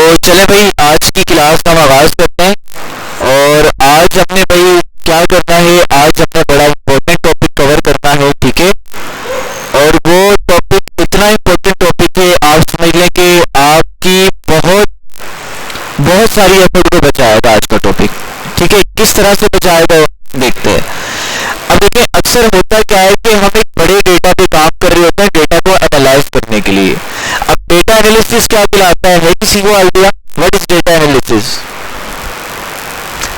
चले भाई, आज की क्लास का हम आगाज करते हैं। और आज हमने भाई क्या करना है, आज हमने बड़ा इम्पोर्टेंट टॉपिक कवर करना है, ठीक है। और वो टॉपिक इतना इम्पोर्टेंट टॉपिक है, आप समझ लें कि आपकी बहुत बहुत सारी एफर्ट को बचाएगा आज का टॉपिक, ठीक है। किस तरह से बचाएगा देखते हैं। अब देखिए, अक्सर होता क्या है कि हम एक बड़े डेटा पे काम कर रहे होते हैं, डेटा को एनालाइज करने के लिए। अब डेटा एनालिसिस क्या कहलाता है किसी को idea? What is data analysis?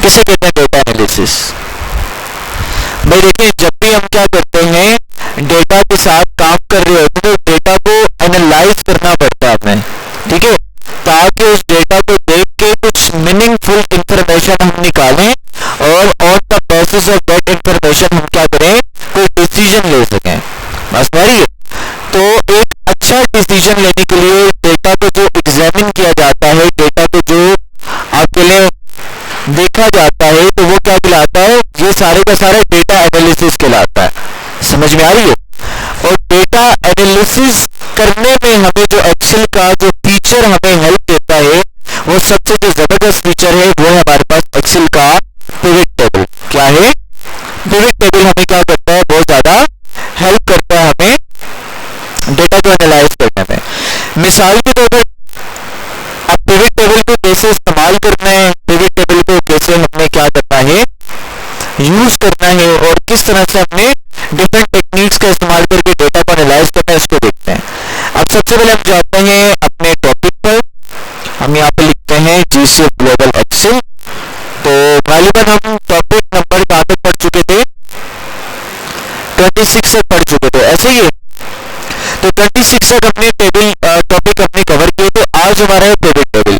किसे कहते हैं डेटा एनालिसिस? भाई देखिए, जब भी हम क्या करते हैं, डेटा के साथ काम कर रहे होते हैं तो डेटा को एनालाइज करना पड़ता है हमें, ठीक है, ताकि उस डेटा को देख के कुछ मीनिंगफुल इंफॉर्मेशन हम निकालें और on the basis of that information हम क्या करें, कोई डिसीजन ले सकें। बस है। तो एक अच्छा डिसीजन लेने के लिए डेटा को जो एग्जामिन किया जाता है, डेटा को जो आपके लिए देखा जाता है, तो वो क्या कहलाता है, ये सारे का सारा डेटा एनालिसिस कहलाता है। समझ में आ रही है? और डेटा एनालिसिस करने में हमें जो एक्सेल का जो फीचर हमें हेल्प देता है, वो सबसे जो जबरदस्त फीचर है वो है हमारे पास एक्सेल का पिवट टेबल। क्या है? पिवट टेबल हमें क्या करता है, बहुत ज्यादा हेल्प करता है हमें डेटा को एनालाइज करने में। मिसाल के तौर पर अब पिवट टेबल को कैसे इस्तेमाल करना है, पिवट टेबल को कैसे हमने क्या करना है, यूज करना है, और किस तरह से हमने डिफरेंट टेक्निक्स का इस्तेमाल करके डेटा को एनालाइज करना है, इसको देखते हैं। अब सबसे पहले हम जाते हैं अपने टॉपिक पर। हम यहाँ पे लिखते हैं जीसीएफ ग्लोबल एक्सेल। तो गालिबन हम टॉपिक नंबर कहाँ तक पढ़ चुके थे? 26 तक पढ़ चुके थे, ऐसे ही। तो 26 तक अपने टेबल टॉपिक अपने कवर किए। तो आज हमारा है पिवट टेबल।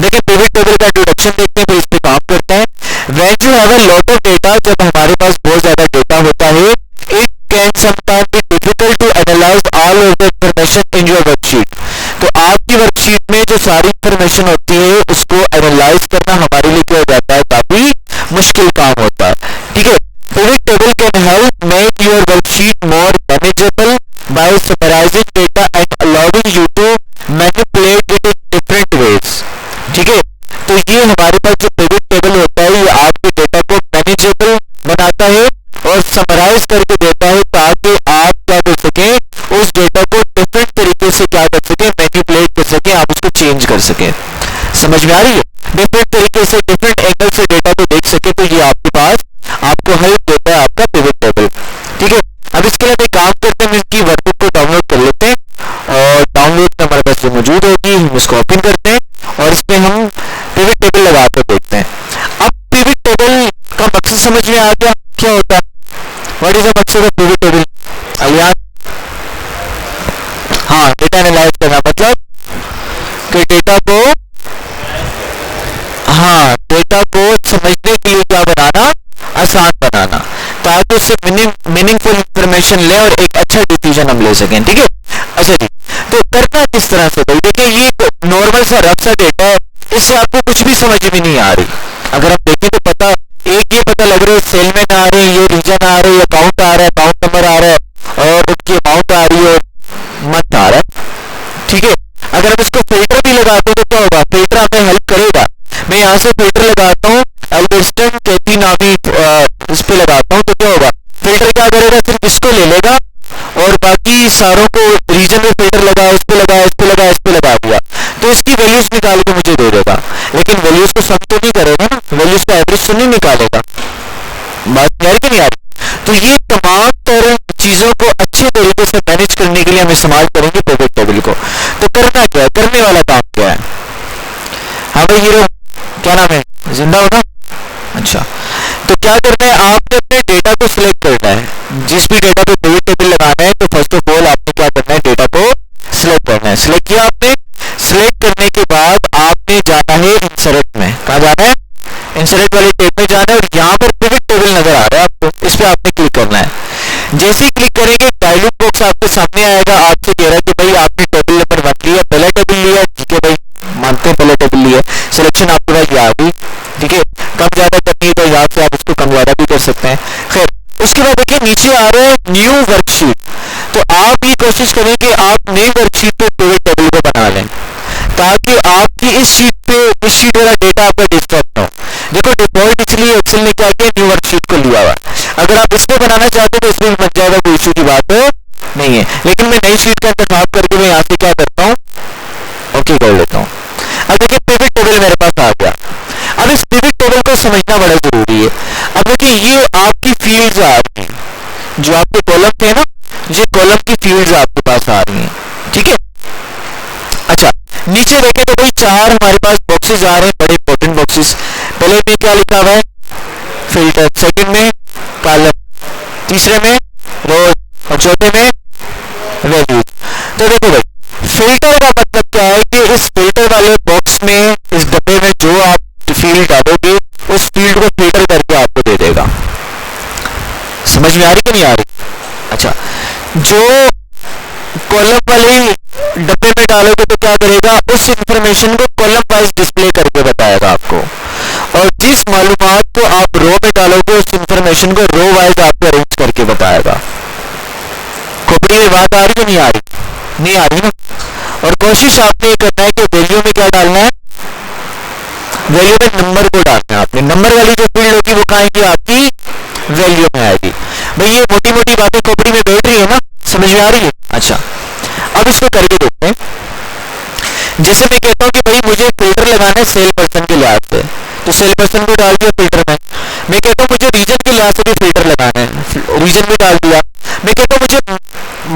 देखिए, पिवट टेबल का इंट्रोडक्शन देखते हैं, फिर इस पे काम करते हैं। When you have a lot of data, जब हमारे पास बहुत ज्यादा डेटा होता है, it can sometime be difficult to analyse all of the information in your worksheet. तो आपकी वर्कशीट में जो सारी इंफॉर्मेशन होती है, उसको एनालाइज करना हमारे लिए क्या हो जाता है, काफी मुश्किल काम होता है, ठीक है। Pivot table can help make your worksheet more manageable by summarizing data and allowing you to manipulate it in different ways, ठीक है। तो ये हमारे पास जो पिवट टेबल होता है, ये आपके डेटा को मैनेजेबल बनाता है और समराइज करके देता है, ताकि आप क्या कर सकें, उस डेटा को डिफरेंट तरीके से क्या कर सकें, मैनिपुलेट कर सकें, आप उसको चेंज कर सकें। समझ में आ रही है? डिफरेंट तरीके से, डिफरेंट एंगल से डेटा को देख सके, तो ये आपके पास आपको हेल्प देता है आपका पिवट टेबल, ठीक है। अब इसके लिए काम करते हैं, इसकी वर्कबुक को डाउनलोड कर लेते हैं, और डाउनलोड में हमारे पास मौजूद होगी, हम इसको ओपन करते हैं और इसमें हम पिवट टेबल लगा कर देखते हैं। अब पिवट टेबल का मकसद समझ में आ गया क्या होता है? व्हाट इज द मकसद ऑफ पिवट टेबल? अलियान? हाँ, डेटा एनालाइज करना, मतलब कि डेटा को, हाँ, डेटा को समझने के लिए क्या बनाना, आसान बनाना, ताकि उससे मीनिंगफुल इंफॉर्मेशन ले और एक अच्छा डिसीजन हम ले सकें, ठीक है। अच्छा जी, तो करना किस तरह से? भाई देखिए, ये नॉर्मल सा रफ सा डेटा है, इससे आपको कुछ भी समझ में नहीं आ रही। अगर हम देखें तो पता, एक ये पता लग रहा है सेलमैन आ रहे हैं, ये रीजन आ रहे हैं, अकाउंट आ रहा है, अकाउंट नंबर आ रहा है, और उनकी अमाउंट आ रही है, मंथ आ रहा है, ठीक है। अगर हम इसको फिल्टर भी लगाते तो क्या होगा? फिल्टर हमें हेल्प करेगा। मैं यहाँ से फिल्टर लगाता हूँ, एल्बर्टन कैथी नामी इस पे लगाता हूँ, तो क्या होगा? फिल्टर क्या करेगा? सिर्फ इसको ले लेगा और बाकी सारों को रीजन में फिल्टर लगा, इस पे लगा, इस पे लगा, इस पे लगा दिया, तो इसकी वैल्यूज निकाल के मुझे दे देगा। लेकिन वैल्यूज को सम तो नहीं करेगा ना, वैल्यूज का एवरेज तो नहीं निकालेगा। बात यार कि नहीं आ रही? तो ये तमाम तरह चीजों को अच्छे तरीके से मैनेज करने के लिए हम इस्तेमाल करेंगे पिवट टेबल को। तो करना क्या है, करने वाला काम क्या है? हाँ भाई हीरो, क्या नाम है? जिंदा हो ना? अच्छा, तो क्या करना है, आपने अपने डेटा को सिलेक्ट करना है। जिस भी डेटा को पिवट टेबल लगाना है, तो फर्स्ट ऑफ ऑल आपने क्या करना है, डेटा को सिलेक्ट करना है। सिलेक्ट किया आपने, सिलेक्ट करने के बाद आपने जाना है इंसर्ट में। कहाँ जाना है? इंसर्ट वाले टेब में जाना है, और यहाँ पर पिवट टेबल नजर आ रहा है आपको, इस पे आपने क्लिक करना है। जैसे ही क्लिक करेंगे, डायलॉग बॉक्स आपके सामने आएगा, आपसे कह रहा है कि भाई आपने टेबल नंबर 1 लिया, पहला टेबल लिया, ठीक है भाई, मानते हैं पहले टेबल लिया, सिलेक्शन आपके पास आ गई, ठीक है। कम ज्यादा करनी है तो यहाँ से आप उसको कम ज्यादा भी कर सकते हैं। खैर, उसके बाद देखिए नीचे आ रहा है न्यू वर्कशीट। तो आप ये कोशिश करें कि आप नई वर्कशीट पे पिवट टेबल को बना लें, ताकि आप कि इस शीट वाला डेटा आपका डिस्टर्ब ना हो। देखो डिफॉल्ट इसलिए एक्सेल ने क्या किया, न्यू वर्कशीट को लिया हुआ। अगर आप इसमें बनाना चाहते हो तो इसमें बन जाएगा, कोई इश्यू की बात नहीं है। लेकिन मैं नई शीट का इंतखाब करके मैं यहाँ से क्या करता हूँ, ओके कर लेता हूँ। अब देखिए पिवट टेबल मेरे पास आ गया। अब इस पिवट टेबल को समझना बड़ा जरूरी है। अब देखिए ये आपकी फील्ड्स आ रही हैं, जो आपके कॉलम थे ना, ये कॉलम की फील्ड्स आपके पास आ रही हैं, ठीक है। अच्छा नीचे देखें तो भाई चार हमारे पास बॉक्सेस आ रहे हैं, बड़े इंपॉर्टेंट बॉक्सेस। पहले में क्या लिखा हुआ है, फिल्टर, सेकंड में कॉलम, तीसरे में रोज और चौथे में वैल्यूज। तो देखो भाई फिल्टर का मतलब क्या है कि इस फिल्टर वाले बॉक्स में, इस डब्बे में जो आप फील्ड डालोगे उस फील्ड को फिल्टर करके आपको दे देगा। समझ में आ रही कि नहीं आ रही? अच्छा जो कॉलम वाले डब्बे में डालोगे तो क्या करेगा, उस इंफॉर्मेशन को कॉलम वाइज डिस्प्ले करके बताएगा आपको, और जिस मालूमात को आप रो में डालोगे उस इंफॉर्मेशन को रो वाइज आपको अरेंज करके बताएगा। खोपड़ी में बात आ रही है नहीं आ रही? नहीं आ रही ना। और कोशिश आपने ये करना है कि वैल्यू में क्या डालना है, वैल्यू में नंबर को डालना है आपने। नंबर वाली जो फील्ड होगी वो कहाँ आएगी, आपकी वैल्यू में आएगी। भाई ये मोटी मोटी बातें खोपड़ी में बैठ रही है ना, समझ में आ रही है? अच्छा अब इसको करके देखते हैं। जैसे मैं कहता हूँ कि भाई मुझे फिल्टर लगाना है सेल पर्सन के लिहाज से, तो सेल पर्सन को डाल दिया फिल्टर में। मैं कहता हूँ मुझे रीजन के लिहाज से भी फिल्टर लगाना है, रीजन में डाल दिया। मैं कहता हूँ मुझे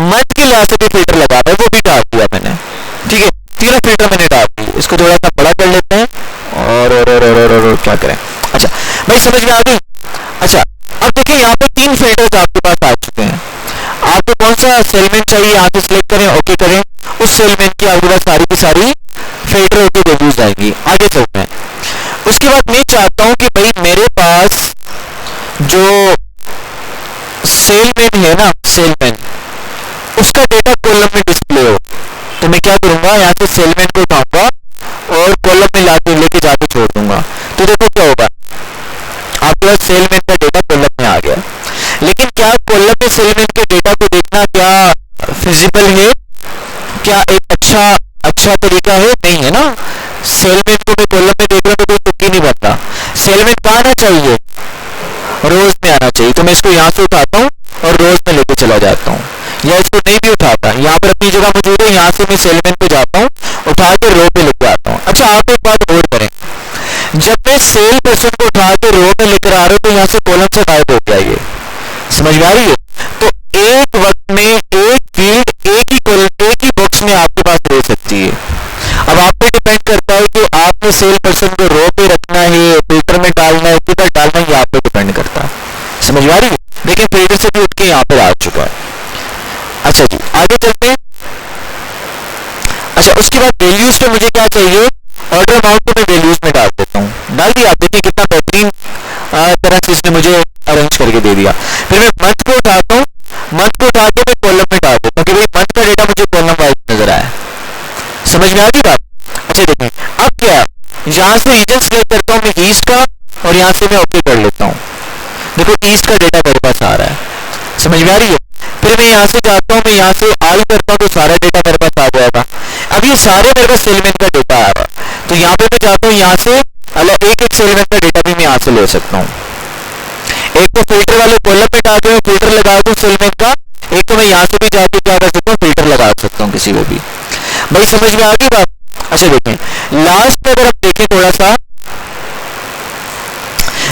मंथ के लिहाज से भी फिल्टर लगाना है, वो भी डाल दिया मैंने, ठीक है। तीनों फिल्टर मैंने डाल दिया। इसको थोड़ा सा बड़ा कर लेते हैं और क्या करें। अच्छा भाई समझ में आ गई? अच्छा अब देखिए यहाँ पे तीन फिल्टर्स आपके पास आ चुके हैं। आपको कौन सा सेलमेंट चाहिए यहाँ से सिलेक्ट करें, ओके करें, उस सेलमेंट की आपके पास सारी की सारी फिल्टर होकर वैल्यूज आएंगी। आगे चलते हैं। उसके बाद मैं चाहता हूं कि भाई मेरे पास जो सेलमेंट है ना, सेलमेंट, उसका डेटा कॉलम में डिस्प्ले हो। तो मैं क्या करूंगा, यहाँ से सेलमेंट को उठाऊंगा और कॉलम में लेके जाके छोड़ दूंगा। तो देखो क्या होगा, आपके पास सेलमेंट का डेटा कॉलम में आ गया। लेकिन क्या कॉलम में सेलमेंट के डेटा को देखना क्या फिजिबल है, क्या एक अच्छा तरीका है? नहीं है ना। सेलमेंट को मैं कॉलम में देख रहा हूं तो कोई तुक्की नहीं बनता। सेलमेंट कहाँ आना चाहिए, रोज में आना चाहिए। तो मैं इसको यहाँ से उठाता हूँ और रोज में लेके चला जाता हूँ, या इसको नहीं भी उठाता, यहाँ पर अपनी जगह मौजूद है, यहाँ से मैं सेलमेंट पे जाता हूँ, उठा के रो पे लेके आता हूँ। अच्छा आप एक बात और करें, जब मैं सेल पर्सन को उठा के रो में लेकर आ रहा हूँ तो यहाँ से कॉलम से गायब हो गया। ये समझ में आ रही है? तो एक वक्त में एक फील्ड एक ही बॉक्स में आपके पास रह सकती है। अब आप पे डिपेंड करता है कि आपने सेल पर्सन को रो पे रखना है, फिल्टर में डालना है, किधर डालना है, ये आप पे डिपेंड करता है। समझ में आ रही है? देखिए फिल्टर से भी उठ के यहाँ पे आ चुका है। अच्छा जी आगे चलते हैं। अच्छा उसके बाद वैल्यूज पे मुझे क्या चाहिए, ऑर्डर अमाउंट को मैं वैल्यूज में डाल देता हूँ। डाल दिया, आप देखिए कितना बेहतरीन तरह से इसने मुझे अरेंज करके दे दिया। फिर मैं मंथ को उठाता हूँ, मंथ को उठा के मैं कॉलम में डाल देता हूँ कि भाई मंथ का डेटा मुझे कॉलम वाइज नजर आया। समझ में आ गई बात? अच्छा देखिए अब क्या, यहाँ से रीजन सिलेक्ट करता हूँ मैं ईस्ट का, और यहाँ से मैं ओके कर लेता हूँ। देखो ईस्ट का डेटा मेरे पास आ रहा है। समझ में आ रही है? फिर मैं यहाँ से जाता हूँ, मैं यहाँ से आई करता हूँ तो सारा डेटा मेरे पास आ जाएगा। अब ये सारे मेरे पास सेलमेंट का डेटा आ रहा है, तो यहाँ पे मैं जाता हूँ, यहाँ से अलग एक सेलमेंट का डेटा भी मैं यहाँ से ले सकता हूँ। एक तो फिल्टर वाले कॉलम पे डाल दूँ, फिल्टर लगा दूँ सेलमेंट का, एक तो मैं यहाँ से भी जाके क्या कर सकता हूँ, फिल्टर लगा सकता हूँ किसी में भी। भाई समझ में आ गई बात? अच्छा देखें लास्ट में अगर आप देखें थोड़ा सा,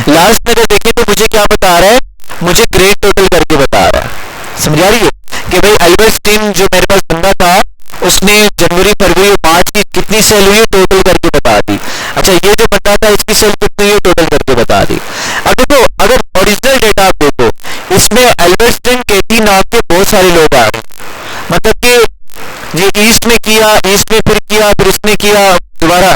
लास्ट में अगर देखें तो मुझे क्या बता रहा है, मुझे ग्रेड टोटल करके बता रहा है। समझ आ रही है कि भाई अल्बर्टस्टीन जो मेरे पास बंदा था उसने जनवरी फरवरी और मार्च की कितनी सेल हुई टोटल करके बता दी। अच्छा ये जो बता था इसकी सेल कितनी हुई टोटल करके बता दी। अब देखो अगर ओरिजिनल डेटा आप देखो, इसमें अल्बर्टस्टीन केटी नाम के बहुत सारे लोग आ रहे हैं। मतलब कि ये ईस्ट में किया, ईस्ट में फिर किया, फिर इसने किया दोबारा।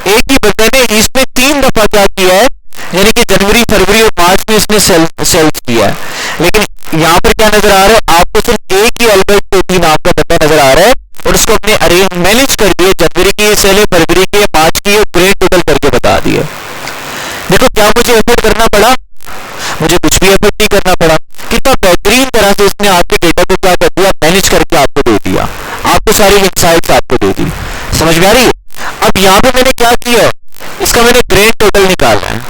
एक ही बंदे ने ईस्ट में 3 दफा क्या किया है, यानी कि जनवरी फरवरी और मार्च में इसने सेल्स किया है। लेकिन यहाँ पर क्या नजर आ रहा है, आपको सिर्फ एक ही अल्बर्ट केटी नाम का बंदा नजर आ रहा है, और उसको अपने अरेंज मैनेज कर दिए, जनवरी की सेल है, फरवरी की, मार्च की, ग्रेड टोटल करके बता दिए। देखो क्या मुझे एफर्ट करना पड़ा, मुझे कुछ भी एफर्ट नहीं करना पड़ा। कितना बेहतरीन तरह से इसने आपके डेटा को क्या कर दिया, मैनेज करके आपको दे दिया, आपको सारी इंसाइट्स आपको दे दी। समझ में आ रही है? अब अब यहाँ पे मैंने क्या किया, इसका मैंने ग्रेड टोटल निकाला है।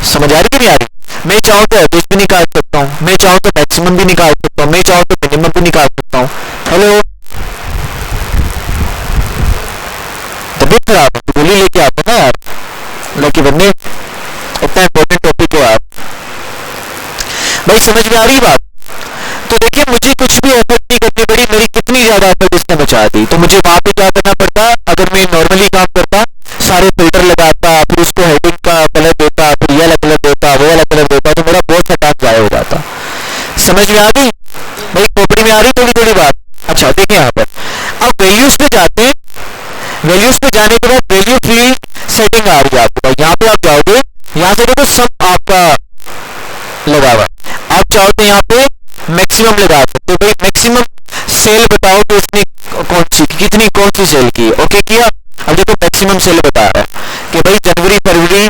समझ आ रही कि नहीं आ रही? मैं चाहूँ तो एवरेज भी निकाल सकता हूँ, मैं चाहूँ तो मैक्सिमम भी निकाल सकता हूँ, मैं चाहूँ तो मिनिमम भी निकाल सकता हूँ। हेलो, तबीयत खराब है तो गोली लेके आते ना यार, लड़की बनने इतना इंपॉर्टेंट टॉपिक हो आप भाई। समझ में आ रही बात? तो देखिए मुझे कुछ भी एफर्ट नहीं करनी पड़ी, मेरी कितनी ज्यादा एफर्ट इसने बचा दी। तो मुझे वहां पे क्या करना पड़ता, अगर मैं नॉर्मली काम करता, सारे फिल्टर लगाता, फिर उसको हेडिंग का कलर देता, फिर ये अलग कलर देता, वो अलग कलर देता, तो मेरा बहुत सा टाइम जाया हो जाता। समझ में आ गई भाई? खोपड़ी में आ रही थोड़ी थोड़ी बात? अच्छा देखिए यहाँ पर अब वैल्यूज पे जाते हैं। वैल्यूज पे जाने के बाद वैल्यू फील्ड सेटिंग आ रही है आपको। यहाँ पे आप जाओगे, यहाँ से देखो सब आपका लगा हुआ, आप चाहो तो यहाँ पे मैक्सिमम लगा सकते हो। भाई मैक्सिमम सेल बताओ तो इसने कौन सी कितनी कौन सी सेल की, ओके किया। अब देखो मैक्सिमम सेल बता रहा है कि भाई जनवरी फरवरी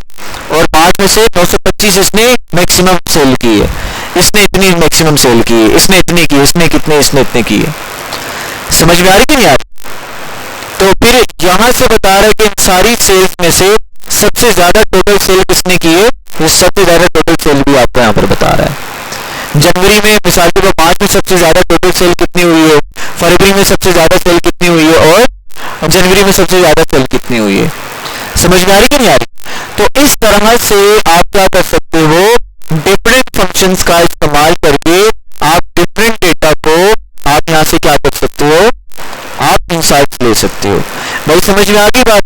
और मार्च में से 925 इसने मैक्सिमम सेल की है, इसने इतनी मैक्सिमम सेल की है, इसने इतनी की, इसने कितने, इसने इतने की है। समझ में आ रही कि नहीं आ रही? तो फिर यहां से बता रहा है कि इन सारी सेल्स में से सबसे ज्यादा टोटल सेल किसने की है, ये सबसे ज्यादा टोटल सेल भी आपको यहाँ पर बता रहा है। जनवरी में मिसाल के तौर मार्च में सबसे ज्यादा टोटल सेल कितनी हुई है, फरवरी में सबसे ज्यादा सेल कितनी हुई है, और जनवरी में सबसे ज्यादा सेल कितनी हुई है। समझ में आ रही कि नहीं आ रही? तो इस तरह से आप क्या कर सकते हो, डिफरेंट फंक्शंस का इस्तेमाल करके आप डिफरेंट डेटा को आप यहाँ से क्या कर सकते हो, आप इंसाइट्स ले सकते हो। भाई समझ में आ गई बात?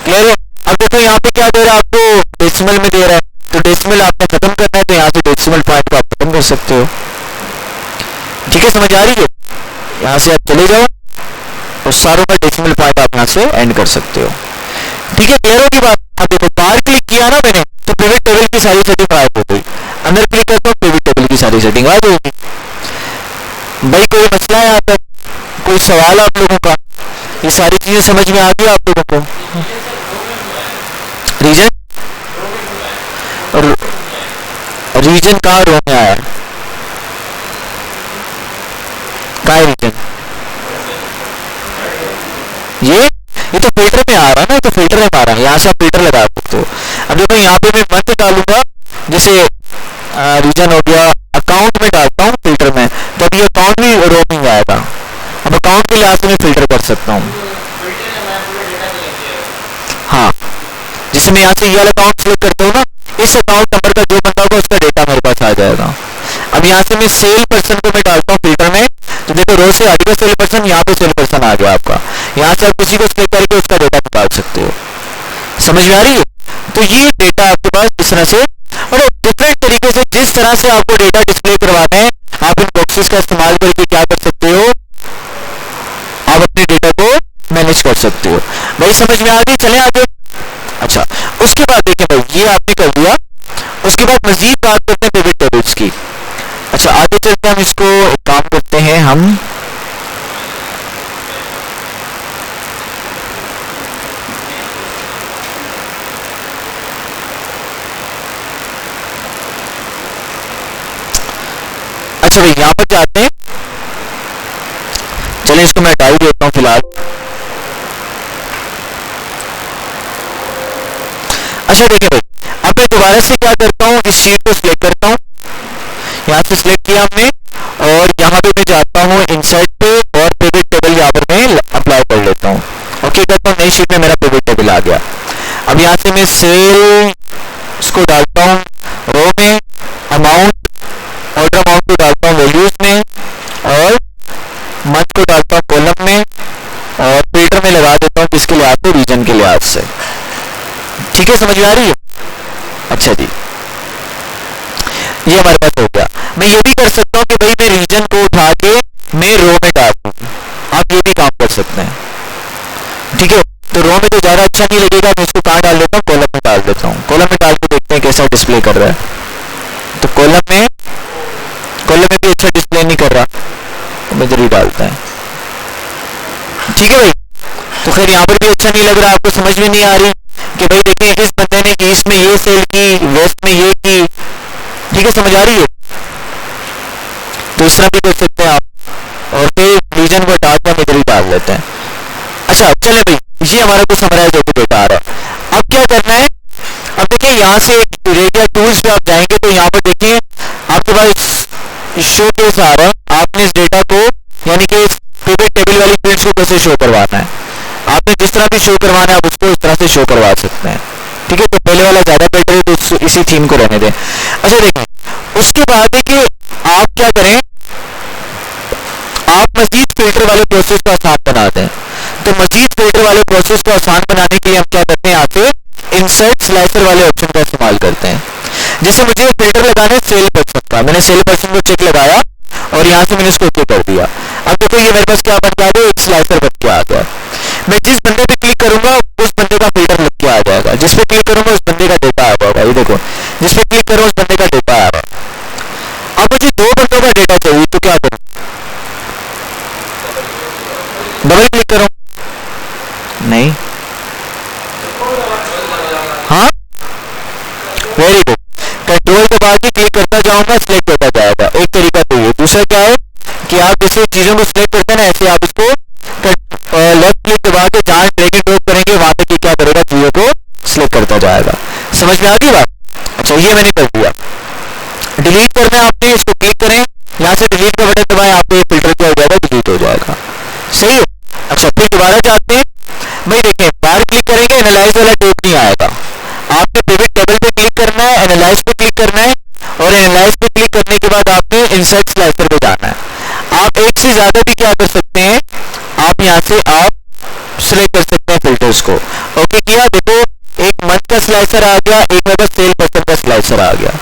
क्लियर है? अब देखो यहाँ पे क्या दे रहा है आपको, डेसिमल में दे रहा है, तो डेसिमल आपको खत्म करना है तो यहाँ से डेसिमल पॉइंट को आप खत्म कर सकते हो। ठीक है, समझ आ रही है? यहाँ से आप चले जाओ और सारों का डेसिमल पॉइंट आप यहाँ से एंड कर सकते हो। ठीक है, क्लियर होगी बात? अब देखो बाहर क्लिक किया ना मैंने तो पिवट टेबल की सारी सेटिंग गायब हो गई, अंदर क्लिक करता हूँ पिवट टेबल की सारी सेटिंग गायब होगी। भाई कोई मसला है यहाँ तक, कोई सवाल आप लोगों का? ये सारी चीजें समझ में आ गई आप लोगों को? रीजन और रीजन कहाँ रो में आया, कहाँ है रीजन? ये तो फिल्टर में आ रहा है ना, तो फिल्टर में आ रहा है, यहाँ से आप फिल्टर लगा सकते हो। अब देखो यहाँ पे मैं मंथ डालूंगा, जैसे रीजन हो गया, अकाउंट में डालता हूँ फिल्टर में, तब ये अकाउंट भी रो में आएगा। अब अकाउंट के लिहाज से मैं फिल्टर कर सकता हूँ। हाँ, जैसे मैं यहाँ से ये वाला अकाउंट सिलेक्ट करता हूँ ना, इस अकाउंट नंबर का जो बंदा होगा उसका डेटा मेरे पास आ जाएगा। अब यहाँ से मैं सेल पर्सन को मैं डालता हूँ फिल्टर में, तो देखो रो से हट गया सेल पर्सन, यहाँ पे सेल पर्सन आ गया आपका। यहाँ से आप किसी को सिलेक्ट करके उसका डेटा निकाल सकते हो। समझ में आ रही है? तो ये डेटा आपके पास इस तरह से, और डिफरेंट तरीके से जिस तरह से आपको डेटा डिस्प्ले करवाना है, आप इन बॉक्सेस का इस्तेमाल करके क्या कर सकते हो, आप अपने डेटा को मैनेज कर सकते हो। भाई समझ में आ गई? चले आगे। अच्छा, उसके बाद देखिए भाई ये आपने कर दिया, उसके बाद मजीद बात करते हैं पिवट टेबल्स की। अच्छा आगे चलते हम इसको काम करते हैं हम। अच्छा भाई यहां पर जाते हैं, चलिए इसको मैं हटा ही देता हूं फिलहाल। अच्छा देखिए भाई, अब मैं दोबारा से क्या करता हूँ, इस शीट को सिलेक्ट करता हूँ, यहाँ से सिलेक्ट किया हमने, और यहाँ पे मैं जाता हूँ इंसर्ट पे और पिवट टेबल यहाँ पर मैं अप्लाई कर लेता हूँ। ओके करता हूँ, नई शीट में मेरा पिवट टेबल आ गया। अब यहाँ से मैं सेल इसको डालता हूँ रो में, अमाउंट ऑर्डर अमाउंट को डालता हूँ वैल्यूज में, और मंथ को डालता हूँ कॉलम में, और फिल्टर में लगा देता हूँ किसके लिहाज से, रीजन के लिहाज से। ठीक है, समझ में आ रही है? अच्छा जी, ये हमारे पास हो गया। मैं ये भी कर सकता हूँ कि भाई मैं रीजन को उठा के मैं रो में डाल दूँ, आप ये भी काम कर सकते हैं। ठीक है, तो रो में तो ज्यादा अच्छा नहीं लगेगा, मैं इसको कहाँ डाल देता हूँ, कॉलम में डाल देता हूँ। कॉलम में डाल के देखते हैं कैसा डिस्प्ले कर रहा है। तो कॉलम में भी अच्छा डिस्प्ले नहीं कर रहा, तो मैं जरूर डालता है। ठीक है भाई, तो खैर यहाँ पर भी अच्छा नहीं लग रहा, आपको समझ में नहीं आ रही कि भाई देखिए इस बंदे ने कि इसमें ये सेल की, वेस्ट में ये की। ठीक है, समझ आ रही है? तो इस तरह भी कर सकते हैं आप, और फिर रीजन को हटा के हम इधर ही डाल देते हैं। अच्छा चले भाई, ये हमारा कुछ समराइज होकर डेटा आ रहा है। अब क्या करना है, अब देखिए यहाँ से रेडिया टूल्स पे आप जाएंगे तो यहाँ पर देखिए आपके पास शो केस आ रहा है। आपने इस डेटा को यानी कि पिवट टेबल वाली फील्ड्स को कैसे शो करवाना है, आपने जिस तरह भी शो करवाना है आप उसको इस तरह से शो करवा सकते हैं। ठीक है, तो पहले वाला ज्यादा बेटर है तो इसी थीम को रहने दें। अच्छा देखिए, उसके बाद है कि आप क्या करें, आप मजीद फिल्टर वाले प्रोसेस को आसान बना दें। तो मजीद फिल्टर वाले प्रोसेस को आसान बनाने के लिए हम क्या करते हैं, यहाँ पे इंसर्ट स्लाइसर वाले ऑप्शन का इस्तेमाल करते हैं। जैसे मुझे फिल्टर लगाना है सेल पर्सन का, मैंने सेल पर्सन को चेक लगाया और यहाँ से मैंने इसको ओके कर दिया। अब देखो ये मेरे पास क्या बन गया, एक स्लाइसर बन के आ गया। मैं जिस बंदे पे क्लिक करूंगा उस बंदे का फिल्टर लग के आ जाएगा, जिस पे क्लिक करूंगा उस बंदे का डेटा आ जाएगा। ये देखो, जिस पे क्लिक करूँ उस बंदे का डेटा आ रहा है। अब मुझे दो बंदों का डेटा चाहिए तो क्या करूं, डबल क्लिक करूं, नहीं, हाँ वेरी गुड, कंट्रोल के बाद ही क्लिक करता जाऊंगा, सिलेक्ट होता जाएगा। एक तरीका तो ये। दूसरा क्या है कि आप जैसे चीजों को सिलेक्ट करते हैं ना, ऐसे आप इसको लेफ्ट क्लिक दबा के जहां ड्रैग एंड ड्रॉप करेंगे वहां तक क्या करेगा, चीजों को सिलेक्ट करता जाएगा। समझ में आ गई बात? अच्छा, ये मैंने कर दिया। डिलीट करना है आपने, इसको क्लिक करें, यहाँ से डिलीट का बटन दबाएं, आपको फिल्टर क्या हो जाएगा, डिलीट हो जाएगा। सही है। अच्छा, फिर दोबारा जाते हैं भाई, देखें बाहर क्लिक करेंगे एनालाइज वाला टैब नहीं आएगा। आपने पिवट टेबल पे क्लिक करना है, एनालाइज पे क्लिक करना है और एनालाइज पे क्लिक करने के बाद आपने इंसर्ट स्लाइसर पे जाना है। आप एक से ज्यादा भी क्या कर सकते हैं, आप यहाँ से आप सिलेक्ट कर सकते हैं फिल्टर्स को। ओके किया, देखो एक मंथ का स्लाइसर आ गया, एक मेरे पास सेल पर्सन का स्लाइसर आ गया।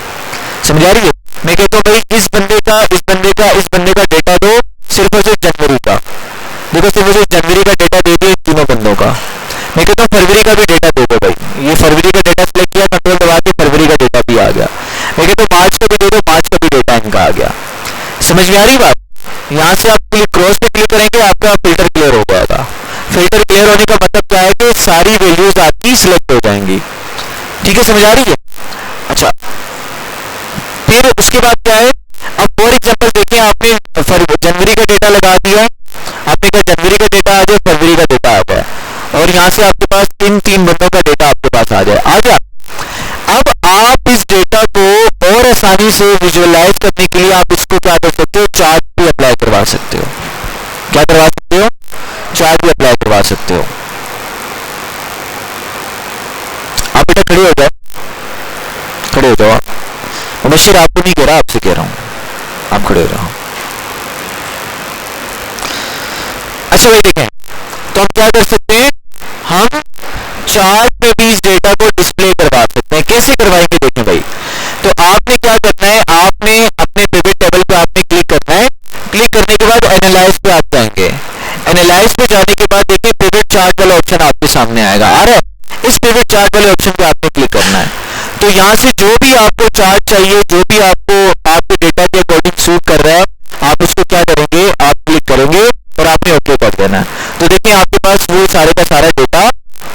समझ आ रही है? मैं कहता हूँ भाई इस बंदे का इस बंदे का इस बंदे का डेटा दो, सिर्फ और सिर्फ जनवरी का। देखो सिर्फ और सिर्फ जनवरी का डेटा दे दिया तीनों बंदों का। मैं कहता हूँ फरवरी का भी डेटा दे दो भाई, ये फरवरी का डेटा सिलेक्ट किया, कंट्रोल दबा के फरवरी का डेटा भी आ गया। मैं कहता हूँ मार्च का भी दे दो, मार्च का भी डेटा इनका आ गया। समझ में आ रही बात? यहाँ से आप क्रॉस पे क्लिक करेंगे, आपका फिल्टर क्लियर हो जाएगा। फिल्टर क्लियर होने का मतलब क्या है कि सारी वैल्यूज आपकी सिलेक्ट हो जाएंगी। ठीक है, समझ आ रही है? अच्छा, फिर उसके बाद क्या है, अब फॉर एग्जाम्पल देखिए आपने जनवरी का डेटा लगा दिया, आपने कहा जनवरी का डेटा आ जाए, फरवरी का डेटा आ जाए और यहाँ से आपके पास इन तीन बंदों का डेटा आपके पास आ जाए, आ गया। अब आप इस डेटा को और आसानी से विजुअलाइज करने के लिए आप इसको क्या कर सकते हो, चार्ट भी अप्लाई करवा सकते हो। क्या करवा सकते हो? चार्ट भी अप्लाई करवा सकते हो। आप बेटा खड़े हो जाओ, खड़े हो जाओ। मुबशिर आपको नहीं कह रहा, आपसे कह रहा हूं, आप खड़े हो जाओ। अच्छा भाई देखें, तो हम क्या कर सकते हैं, हम चार्ट पे भी इस डेटा को डिस्प्ले करवा सकते हैं। कैसे करवाएंगे देखें भाई, तो आपने क्या करना है, आपने अपने पिवट टेबल पे आपने क्लिक करना है। क्लिक करने के बाद एनालाइज पे आप जाएंगे। एनालाइज पे जाने के बाद देखिए पिवट चार्ट वाला ऑप्शन आपके सामने आएगा, आ रहा है? इस पिवट चार्ट वाले ऑप्शन पे आपने क्लिक करना है। तो यहाँ से जो भी आपको चार्ट चाहिए, जो भी आपके डेटा के अकॉर्डिंग सूट कर रहा है, आप उसको क्या करेंगे, आप क्लिक करेंगे और आपने ओके कर देना है। तो देखिए आपके पास वो सारे का सारा डेटा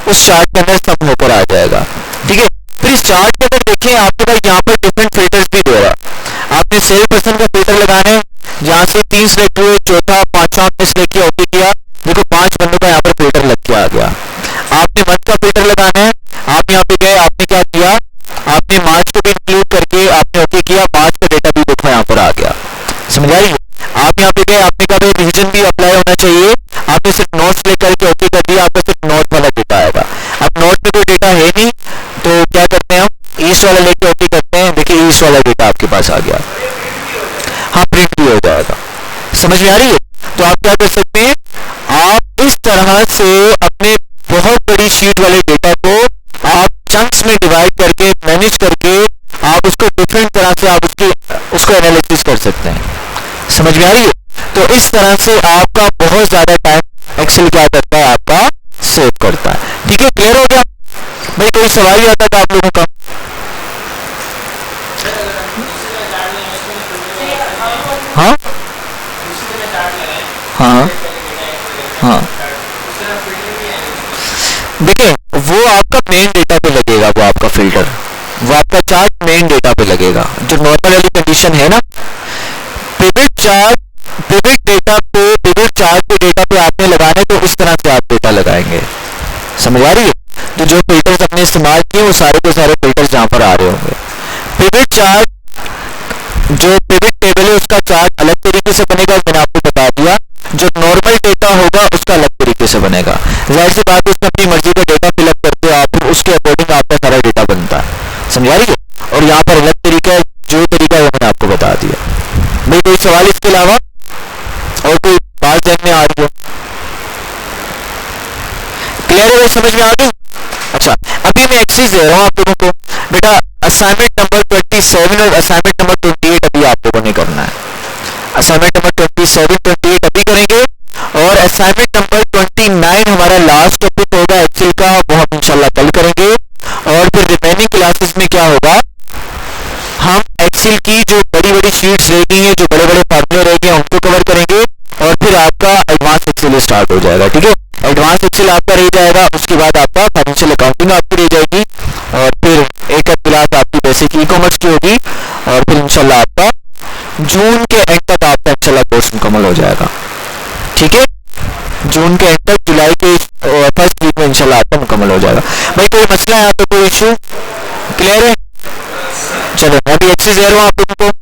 उस चार्ट के अंदर सब होकर आ जाएगा। ठीक है, फिर इस चार्ट के अंदर देखिए आपके पास यहाँ पर डिफरेंट फिल्टर्स भी दे रहा है। आपने सेल पर्सन का फिल्टर लगाना है, जहाँ से 3 सिलेक्ट हुए, चौथा पांचवा आपने सिलेक्ट किया, ओके किया, देखो 5 बंदों का यहाँ पर फिल्टर लग के आ गया। आपने मंथ का फिल्टर लगाना है, आप यहाँ पे गए, आपने क्या किया, आपने मार्च को भी इंक्लूड करके आपने ओके किया, मार्च का डेटा भी देखो यहाँ पर आ गया। समझ आ रही है? आप यहाँ पे गए, आपने कहा भाई रीजन भी अप्लाई होना चाहिए, आपने सिर्फ नोट सिलेक्ट करके ओके कर दिया, आपका सिर्फ नोट वाला डेटा आएगा। अब नोट में कोई डेटा है नहीं तो क्या करते हैं, हम ईस्ट वाला लेके ओके करते हैं, देखिए ईस्ट वाला डेटा आपके पास आ गया। हाँ, प्रिंट भी हो जाएगा। समझ में आ रही है? तो आप क्या कर सकते हैं, आप इस तरह से अपने बहुत बड़ी शीट वाले डेटा को आप चंक्स में डिवाइड करके मैनेज करके आप उसको डिफरेंट तरह से आप उसको एनालिसिस कर सकते हैं। समझ में आ रही है? तो इस तरह से आपका बहुत ज्यादा टाइम एक्सेल क्या करता है, आपका सेव करता है। ठीक है, क्लियर हो गया भाई? कोई सवाल आता था आप लोगों का? हाँ हाँ हाँ, देखिए वो आपका मेन डेटा पे लगेगा, वो आपका फिल्टर, वो आपका चार्ट मेन डेटा पे लगेगा। जो नॉर्मल वाली कंडीशन है ना, पिवट चार्ट, पिवट डेटा पे, पिवट चार्ट पे डेटा पे आपने लगाना है, तो इस तरह से आप डेटा लगाएंगे। समझ आ रही है? तो जो फिल्टर्स अपने इस्तेमाल किए वो सारे के सारे फिल्टर्स यहाँ पर आ रहे होंगे। पिवट चार्ट, जो पिवट टेबल है उसका चार्ट अलग तरीके से बनेगा, मैंने आपको बता दिया। जो नॉर्मल डेटा होगा उसका अलग तरीके से बनेगा। जाहिर सी बात है उसमें अपनी मर्जी का डेटा फिलअप करते हो आप, उसके अकॉर्डिंग आपका सारा डेटा बनता है। समझ आ रही है? और यहाँ पर अलग तरीका है, जो तरीका है वो मैंने आपको बता दिया। भाई कोई सवाल इसके अलावा और कोई बात ध्यान में आ रही हो? क्लियर है? समझ में आ गई? अच्छा, अभी मैं एक चीज दे रहा हूँ आप लोगों को। बेटा असाइनमेंट नंबर 27 और असाइनमेंट नंबर 28 अभी आप लोगों ने करना है। असाइनमेंट नंबर 27, 28 अभी करेंगे, और असाइनमेंट नंबर 29 हमारा लास्ट टॉपिक होगा एक्सेल का, वो हम इंशाल्लाह कल करेंगे। और फिर रिमेनिंग क्लासेस में क्या होगा, हम एक्सेल की जो बड़ी बड़ी शीट्स रह गई हैं, जो बड़े बड़े फार्मूले रह गए हैं, उनको कवर करेंगे। और फिर आपका एडवांस एक्सेल स्टार्ट हो जाएगा। ठीक है, एडवांस एक्सेल आपका रह जाएगा, उसके बाद आपका फाइनेंशियल अकाउंटिंग आपकी रह जाएगी, और फिर एक क्लास आपकी बेसिक ई कॉमर्स की होगी, और फिर इंशाल्लाह आपका जून के एंड तक आपका इंशाल्लाह कोर्स मुकम्मल हो जाएगा। ठीक है, जून के एंड तक, जुलाई के फर्स्ट वीक में इंशाल्लाह आपका मुकम्मल हो जाएगा। भाई कोई मसला है यहाँ पे, कोई इशू? क्लियर है? चलो मैं भी अच्छे से दे रहा हूँ आप लोगों को।